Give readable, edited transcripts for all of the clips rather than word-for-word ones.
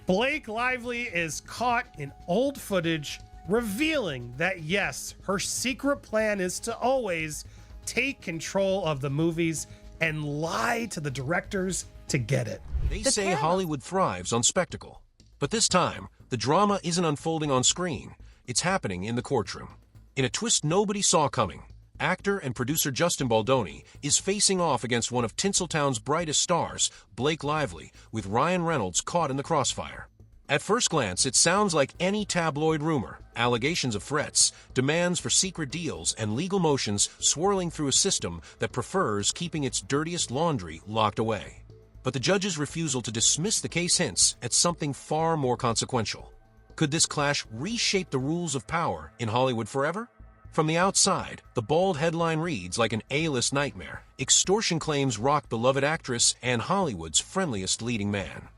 Blake Lively is caught in old footage, revealing that yes, her secret plan is to always take control of the movies and lie to the directors to get it. They say Hollywood thrives on spectacle. But this time, the drama isn't unfolding on screen. It's happening in the courtroom. In a twist nobody saw coming, actor and producer Justin Baldoni is facing off against one of Tinseltown's brightest stars, Blake Lively, with Ryan Reynolds caught in the crossfire. At first glance, it sounds like any tabloid rumor: allegations of threats, demands for secret deals, and legal motions swirling through a system that prefers keeping its dirtiest laundry locked away. But the judge's refusal to dismiss the case hints at something far more consequential. Could this clash reshape the rules of power in Hollywood forever? From the outside, the bold headline reads like an A-list nightmare: extortion claims rock beloved actress and Hollywood's friendliest leading man.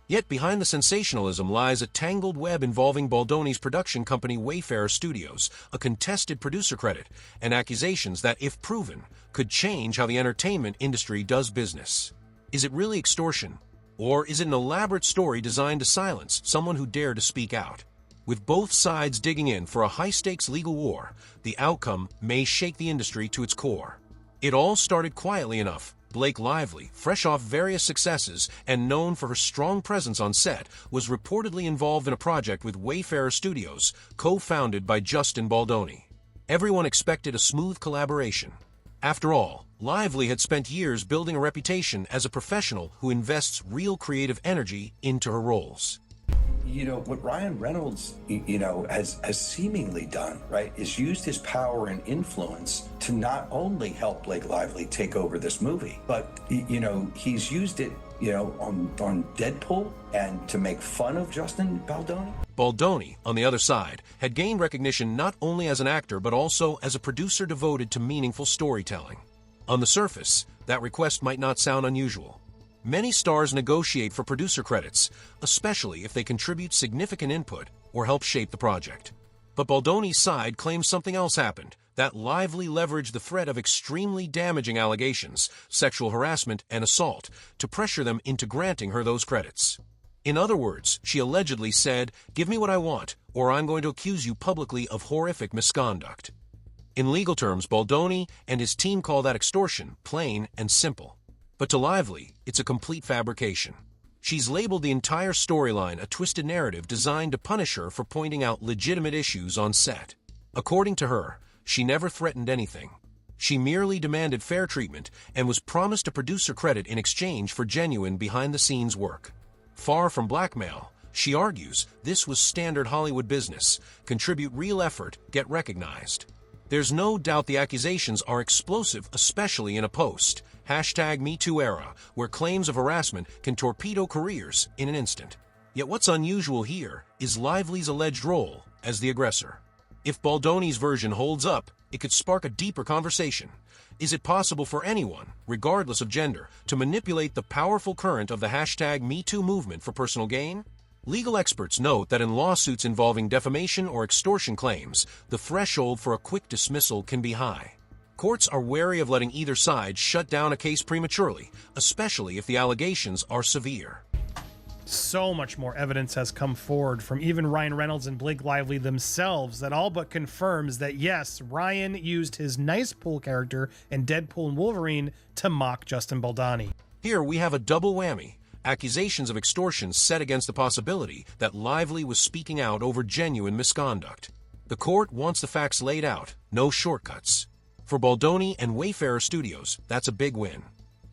Yet behind the sensationalism lies a tangled web involving Baldoni's production company Wayfarer Studios, a contested producer credit, and accusations that, if proven, could change how the entertainment industry does business. Is it really extortion? Or is it an elaborate story designed to silence someone who dared to speak out? With both sides digging in for a high-stakes legal war, the outcome may shake the industry to its core. It all started quietly enough. Blake Lively, fresh off various successes and known for her strong presence on set, was reportedly involved in a project with Wayfarer Studios, co-founded by Justin Baldoni. Everyone expected a smooth collaboration. After all, Lively had spent years building a reputation as a professional who invests real creative energy into her roles. What Ryan Reynolds, has seemingly done, right, is used his power and influence to not only help Blake Lively take over this movie, but, he's used it, on Deadpool and to make fun of Justin Baldoni. Baldoni, on the other side, had gained recognition not only as an actor but also as a producer devoted to meaningful storytelling. On the surface, that request might not sound unusual. Many stars negotiate for producer credits, especially if they contribute significant input or help shape the project. But Baldoni's side claims something else happened, that Lively leveraged the threat of extremely damaging allegations, sexual harassment, and assault to pressure them into granting her those credits. In other words, she allegedly said, "Give me what I want, or I'm going to accuse you publicly of horrific misconduct." In legal terms, Baldoni and his team call that extortion, plain and simple. But to Lively, it's a complete fabrication. She's labeled the entire storyline a twisted narrative designed to punish her for pointing out legitimate issues on set. According to her, she never threatened anything. She merely demanded fair treatment and was promised a producer credit in exchange for genuine behind-the-scenes work. Far from blackmail, she argues this was standard Hollywood business: contribute real effort, get recognized. There's no doubt the accusations are explosive, especially in a post #MeToo era, where claims of harassment can torpedo careers in an instant. Yet what's unusual here is Lively's alleged role as the aggressor. If Baldoni's version holds up, it could spark a deeper conversation. Is it possible for anyone, regardless of gender, to manipulate the powerful current of the #MeToo movement for personal gain? Legal experts note that in lawsuits involving defamation or extortion claims, the threshold for a quick dismissal can be high. Courts are wary of letting either side shut down a case prematurely, especially if the allegations are severe. So much more evidence has come forward from even Ryan Reynolds and Blake Lively themselves that all but confirms that yes, Ryan used his nice pool character in Deadpool and Wolverine to mock Justin Baldoni. Here we have a double whammy: accusations of extortion set against the possibility that Lively was speaking out over genuine misconduct. The court wants the facts laid out, no shortcuts. For Baldoni and Wayfarer Studios, that's a big win.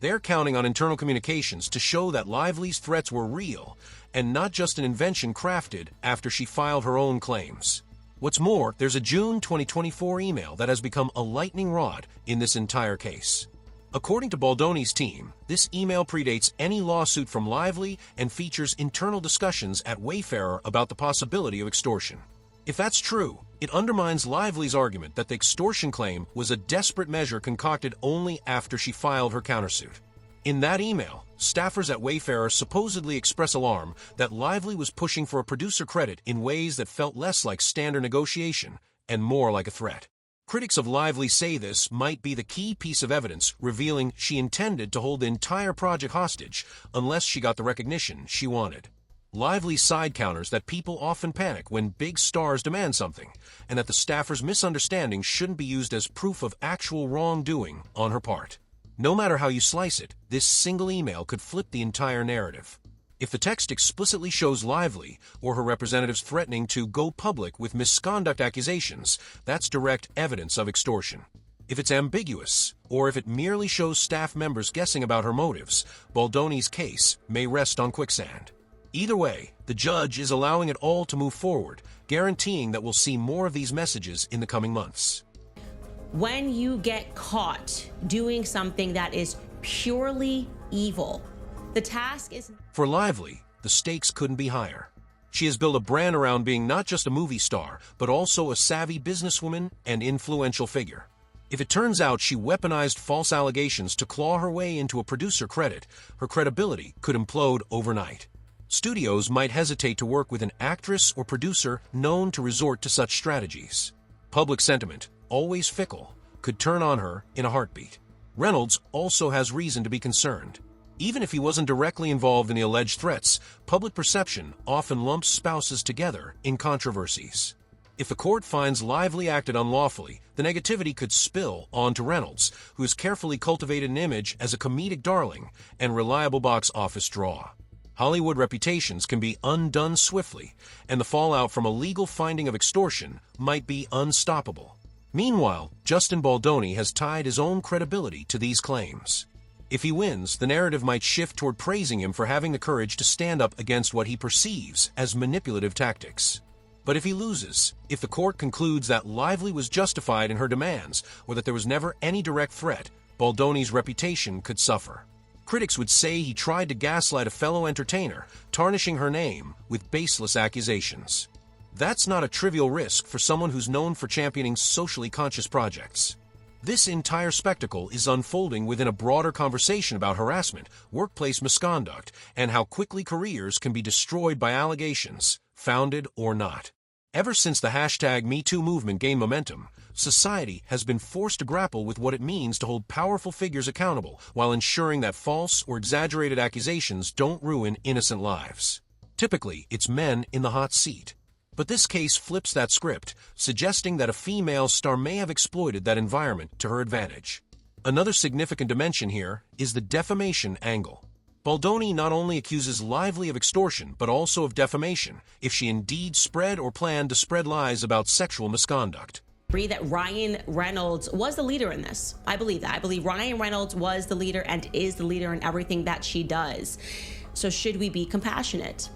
They're counting on internal communications to show that Lively's threats were real and not just an invention crafted after she filed her own claims. What's more, there's a June 2024 email that has become a lightning rod in this entire case. According to Baldoni's team, this email predates any lawsuit from Lively and features internal discussions at Wayfarer about the possibility of extortion. If that's true, it undermines Lively's argument that the extortion claim was a desperate measure concocted only after she filed her countersuit. In that email, staffers at Wayfarer supposedly express alarm that Lively was pushing for a producer credit in ways that felt less like standard negotiation and more like a threat. Critics of Lively say this might be the key piece of evidence revealing she intended to hold the entire project hostage unless she got the recognition she wanted. Lively's side counters that people often panic when big stars demand something, and that the staffer's misunderstanding shouldn't be used as proof of actual wrongdoing on her part. No matter how you slice it, this single email could flip the entire narrative. If the text explicitly shows Lively or her representatives threatening to go public with misconduct accusations, that's direct evidence of extortion. If it's ambiguous, or if it merely shows staff members guessing about her motives, Baldoni's case may rest on quicksand. Either way, the judge is allowing it all to move forward, guaranteeing that we'll see more of these messages in the coming months. When you get caught doing something that is purely evil, the task is... For Lively, the stakes couldn't be higher. She has built a brand around being not just a movie star, but also a savvy businesswoman and influential figure. If it turns out she weaponized false allegations to claw her way into a producer credit, her credibility could implode overnight. Studios might hesitate to work with an actress or producer known to resort to such strategies. Public sentiment, always fickle, could turn on her in a heartbeat. Reynolds also has reason to be concerned. Even if he wasn't directly involved in the alleged threats, public perception often lumps spouses together in controversies. If the court finds Lively acted unlawfully, the negativity could spill onto Reynolds, who has carefully cultivated an image as a comedic darling and reliable box office draw. Hollywood reputations can be undone swiftly, and the fallout from a legal finding of extortion might be unstoppable. Meanwhile, Justin Baldoni has tied his own credibility to these claims. If he wins, the narrative might shift toward praising him for having the courage to stand up against what he perceives as manipulative tactics. But if he loses, if the court concludes that Lively was justified in her demands or that there was never any direct threat, Baldoni's reputation could suffer. Critics would say he tried to gaslight a fellow entertainer, tarnishing her name with baseless accusations. That's not a trivial risk for someone who's known for championing socially conscious projects. This entire spectacle is unfolding within a broader conversation about harassment, workplace misconduct, and how quickly careers can be destroyed by allegations, founded or not. Ever since the #MeToo movement gained momentum, society has been forced to grapple with what it means to hold powerful figures accountable while ensuring that false or exaggerated accusations don't ruin innocent lives. Typically, it's men in the hot seat. But this case flips that script, suggesting that a female star may have exploited that environment to her advantage. Another significant dimension here is the defamation angle. Baldoni not only accuses Lively of extortion, but also of defamation, if she indeed spread or planned to spread lies about sexual misconduct. Agree that Ryan Reynolds was the leader in this. I believe that. I believe Ryan Reynolds was the leader and is the leader in everything that she does. So should we be compassionate?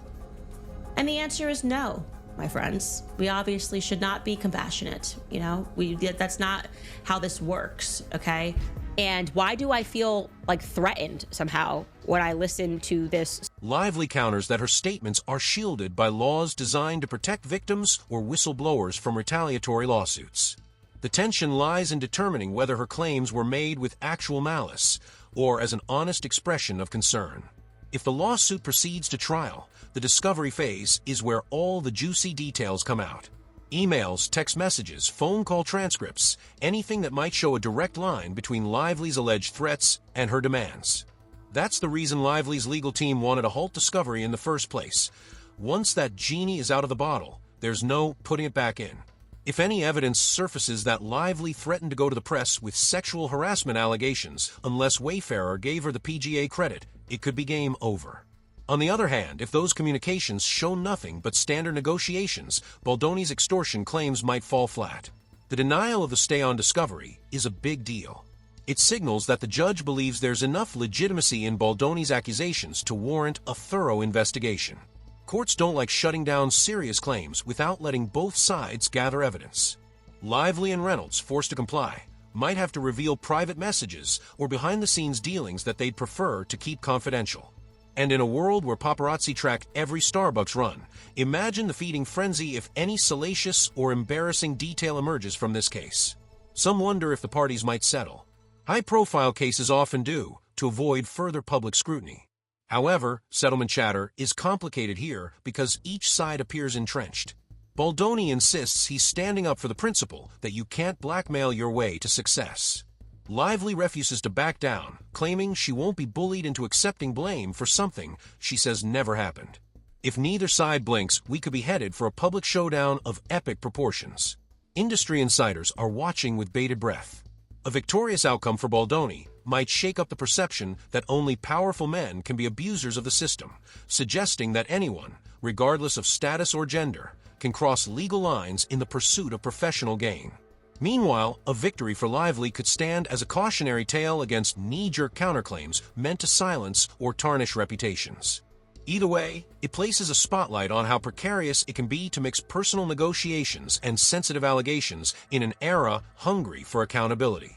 And the answer is no, my friends. We obviously should not be compassionate. That's not how this works, okay? And why do I feel like threatened somehow when I listen to this? Lively counters that her statements are shielded by laws designed to protect victims or whistleblowers from retaliatory lawsuits. The tension lies in determining whether her claims were made with actual malice or as an honest expression of concern. If the lawsuit proceeds to trial, the discovery phase is where all the juicy details come out. Emails, text messages, phone call transcripts, anything that might show a direct line between Lively's alleged threats and her demands. That's the reason Lively's legal team wanted to halt discovery in the first place. Once that genie is out of the bottle, there's no putting it back in. If any evidence surfaces that Lively threatened to go to the press with sexual harassment allegations unless Wayfarer gave her the PGA credit, it could be game over. On the other hand, if those communications show nothing but standard negotiations, Baldoni's extortion claims might fall flat. The denial of the stay on discovery is a big deal. It signals that the judge believes there's enough legitimacy in Baldoni's accusations to warrant a thorough investigation. Courts don't like shutting down serious claims without letting both sides gather evidence. Lively and Reynolds, forced to comply, might have to reveal private messages or behind-the-scenes dealings that they'd prefer to keep confidential. And in a world where paparazzi track every Starbucks run, imagine the feeding frenzy if any salacious or embarrassing detail emerges from this case. Some wonder if the parties might settle. High-profile cases often do, to avoid further public scrutiny. However, settlement chatter is complicated here because each side appears entrenched. Baldoni insists he's standing up for the principle that you can't blackmail your way to success. Lively refuses to back down, claiming she won't be bullied into accepting blame for something she says never happened. If neither side blinks, we could be headed for a public showdown of epic proportions. Industry insiders are watching with bated breath. A victorious outcome for Baldoni might shake up the perception that only powerful men can be abusers of the system, suggesting that anyone, regardless of status or gender, can cross legal lines in the pursuit of professional gain. Meanwhile, a victory for Lively could stand as a cautionary tale against knee-jerk counterclaims meant to silence or tarnish reputations. Either way, it places a spotlight on how precarious it can be to mix personal negotiations and sensitive allegations in an era hungry for accountability.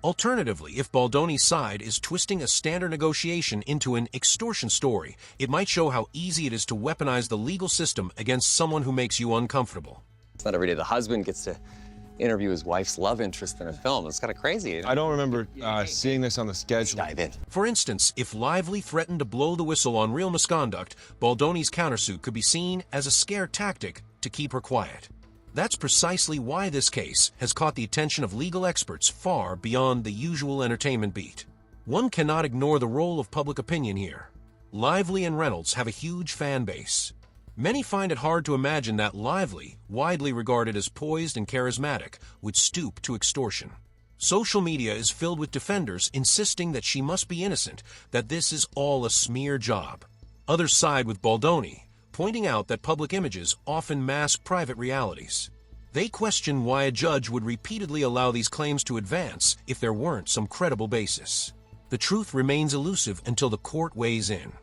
Alternatively, if Baldoni's side is twisting a standard negotiation into an extortion story, it might show how easy it is to weaponize the legal system against someone who makes you uncomfortable. It's not every day the husband gets to interview his wife's love interest in a film. It's kind of crazy. I don't remember seeing this on the schedule. Dive in. For instance, if Lively threatened to blow the whistle on real misconduct, Baldoni's countersuit could be seen as a scare tactic to keep her quiet. That's precisely why this case has caught the attention of legal experts far beyond the usual entertainment beat. One cannot ignore the role of public opinion here. Lively and Reynolds have a huge fan base. Many find it hard to imagine that Lively, widely regarded as poised and charismatic, would stoop to extortion. Social media is filled with defenders insisting that she must be innocent, that this is all a smear job. Others side with Baldoni, pointing out that public images often mask private realities. They question why a judge would repeatedly allow these claims to advance if there weren't some credible basis. The truth remains elusive until the court weighs in.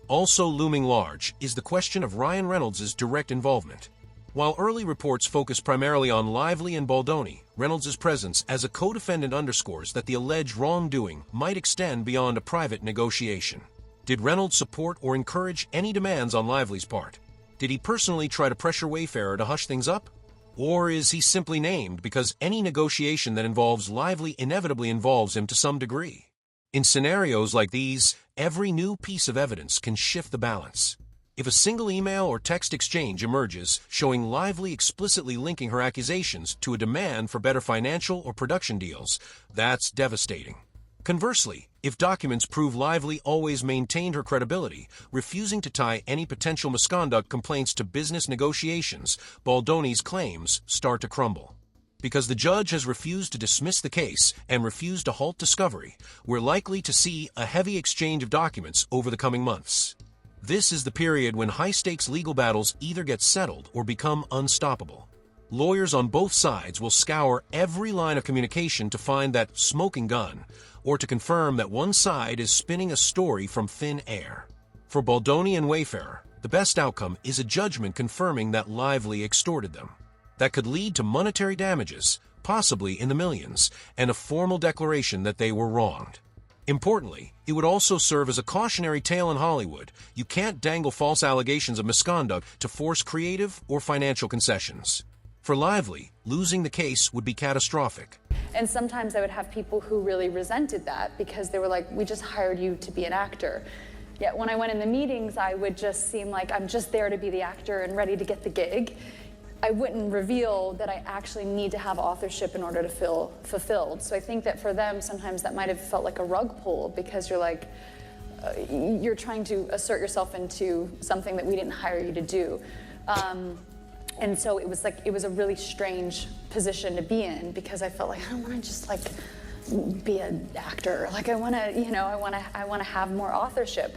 Also looming large is the question of Ryan Reynolds' direct involvement. While early reports focus primarily on Lively and Baldoni, Reynolds' presence as a co-defendant underscores that the alleged wrongdoing might extend beyond a private negotiation. Did Reynolds support or encourage any demands on Lively's part? Did he personally try to pressure Wayfarer to hush things up? Or is he simply named because any negotiation that involves Lively inevitably involves him to some degree? In scenarios like these, every new piece of evidence can shift the balance. If a single email or text exchange emerges showing Lively explicitly linking her accusations to a demand for better financial or production deals, that's devastating. Conversely, if documents prove Lively always maintained her credibility, refusing to tie any potential misconduct complaints to business negotiations, Baldoni's claims start to crumble. Because the judge has refused to dismiss the case and refused to halt discovery, we're likely to see a heavy exchange of documents over the coming months. This is the period when high-stakes legal battles either get settled or become unstoppable. Lawyers on both sides will scour every line of communication to find that smoking gun, or to confirm that one side is spinning a story from thin air. For Baldoni and Wayfarer, the best outcome is a judgment confirming that Lively extorted them. That could lead to monetary damages, possibly in the millions, and a formal declaration that they were wronged. Importantly, it would also serve as a cautionary tale in Hollywood. You can't dangle false allegations of misconduct to force creative or financial concessions. For Lively, losing the case would be catastrophic. And sometimes I would have people who really resented that because they were like, we just hired you to be an actor. Yet when I went in the meetings, I would just seem like I'm just there to be the actor and ready to get the gig. I wouldn't reveal that I actually need to have authorship in order to feel fulfilled. So I think that for them, sometimes that might have felt like a rug pull because you're like, you're trying to assert yourself into something that we didn't hire you to do. And so it was like, it was a really strange position to be in because I felt like, I don't want to just like be an actor. Like I want to, I want to have more authorship.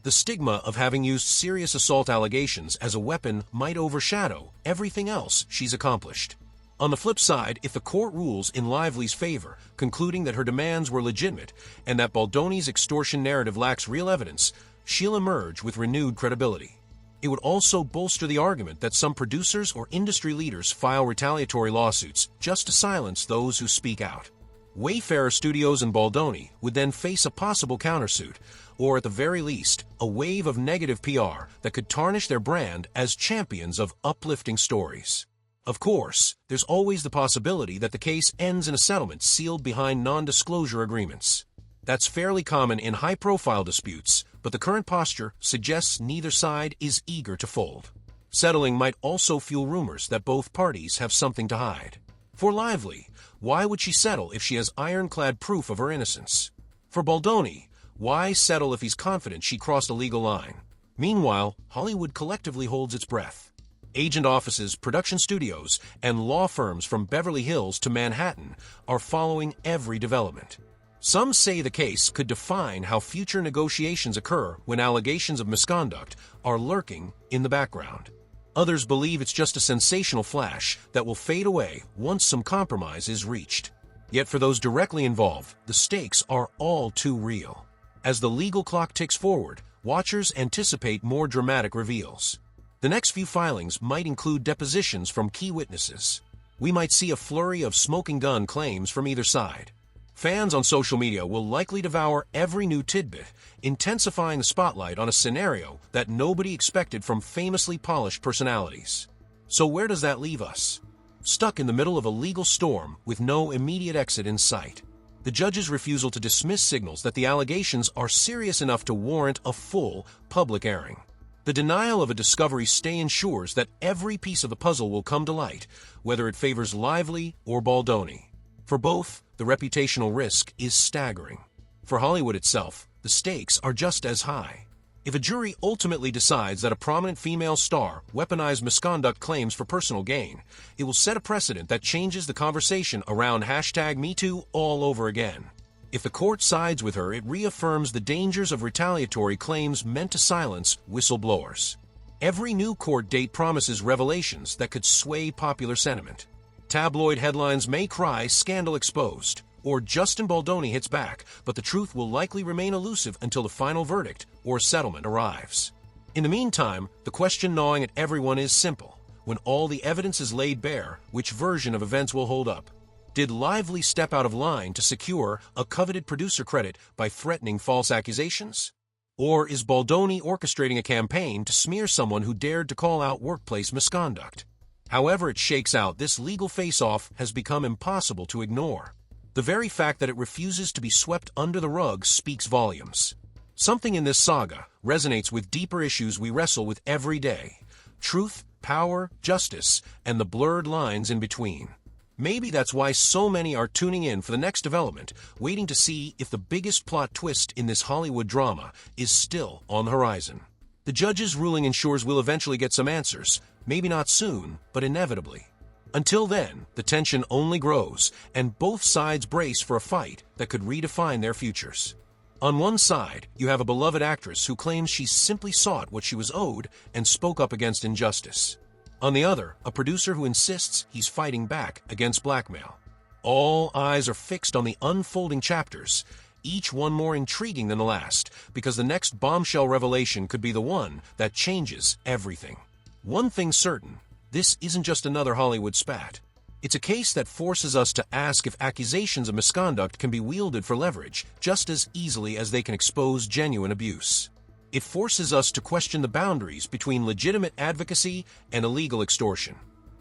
The stigma of having used serious assault allegations as a weapon might overshadow everything else she's accomplished. On the flip side, if the court rules in Lively's favor, concluding that her demands were legitimate and that Baldoni's extortion narrative lacks real evidence, she'll emerge with renewed credibility. It would also bolster the argument that some producers or industry leaders file retaliatory lawsuits just to silence those who speak out. Wayfarer Studios and Baldoni would then face a possible countersuit, or at the very least, a wave of negative PR that could tarnish their brand as champions of uplifting stories. Of course, there's always the possibility that the case ends in a settlement sealed behind non-disclosure agreements. That's fairly common in high-profile disputes, but the current posture suggests neither side is eager to fold. Settling might also fuel rumors that both parties have something to hide. For Lively, why would she settle if she has ironclad proof of her innocence? For Baldoni, why settle if he's confident she crossed a legal line? Meanwhile, Hollywood collectively holds its breath. Agent offices, production studios, and law firms from Beverly Hills to Manhattan are following every development. Some say the case could define how future negotiations occur when allegations of misconduct are lurking in the background. Others believe it's just a sensational flash that will fade away once some compromise is reached. Yet for those directly involved, the stakes are all too real. As the legal clock ticks forward, watchers anticipate more dramatic reveals. The next few filings might include depositions from key witnesses. We might see a flurry of smoking gun claims from either side. Fans on social media will likely devour every new tidbit, intensifying the spotlight on a scenario that nobody expected from famously polished personalities. So where does that leave us? Stuck in the middle of a legal storm with no immediate exit in sight. The judge's refusal to dismiss signals that the allegations are serious enough to warrant a full public airing. The denial of a discovery stay ensures that every piece of the puzzle will come to light, whether it favors Lively or Baldoni. For both, the reputational risk is staggering. For Hollywood itself, the stakes are just as high. If a jury ultimately decides that a prominent female star weaponized misconduct claims for personal gain, it will set a precedent that changes the conversation around #MeToo all over again. If the court sides with her, it reaffirms the dangers of retaliatory claims meant to silence whistleblowers. Every new court date promises revelations that could sway popular sentiment. Tabloid headlines may cry "scandal exposed," or "Justin Baldoni hits back," but the truth will likely remain elusive until the final verdict or settlement arrives. In the meantime, the question gnawing at everyone is simple. When all the evidence is laid bare, which version of events will hold up? Did Lively step out of line to secure a coveted producer credit by threatening false accusations? Or is Baldoni orchestrating a campaign to smear someone who dared to call out workplace misconduct? However it shakes out, this legal face-off has become impossible to ignore. The very fact that it refuses to be swept under the rug speaks volumes. Something in this saga resonates with deeper issues we wrestle with every day: truth, power, justice, and the blurred lines in between. Maybe that's why so many are tuning in for the next development, waiting to see if the biggest plot twist in this Hollywood drama is still on the horizon. The judge's ruling ensures we'll eventually get some answers, maybe not soon, but inevitably. Until then, the tension only grows, and both sides brace for a fight that could redefine their futures. On one side, you have a beloved actress who claims she simply sought what she was owed and spoke up against injustice. On the other, a producer who insists he's fighting back against blackmail. All eyes are fixed on the unfolding chapters, each one more intriguing than the last, because the next bombshell revelation could be the one that changes everything. One thing's certain, this isn't just another Hollywood spat. It's a case that forces us to ask if accusations of misconduct can be wielded for leverage just as easily as they can expose genuine abuse. It forces us to question the boundaries between legitimate advocacy and illegal extortion.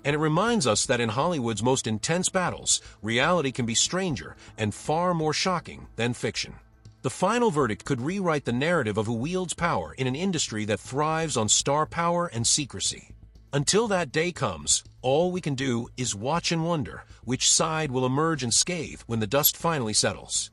And it reminds us that in Hollywood's most intense battles, reality can be stranger and far more shocking than fiction. The final verdict could rewrite the narrative of who wields power in an industry that thrives on star power and secrecy. Until that day comes, all we can do is watch and wonder which side will emerge unscathed when the dust finally settles.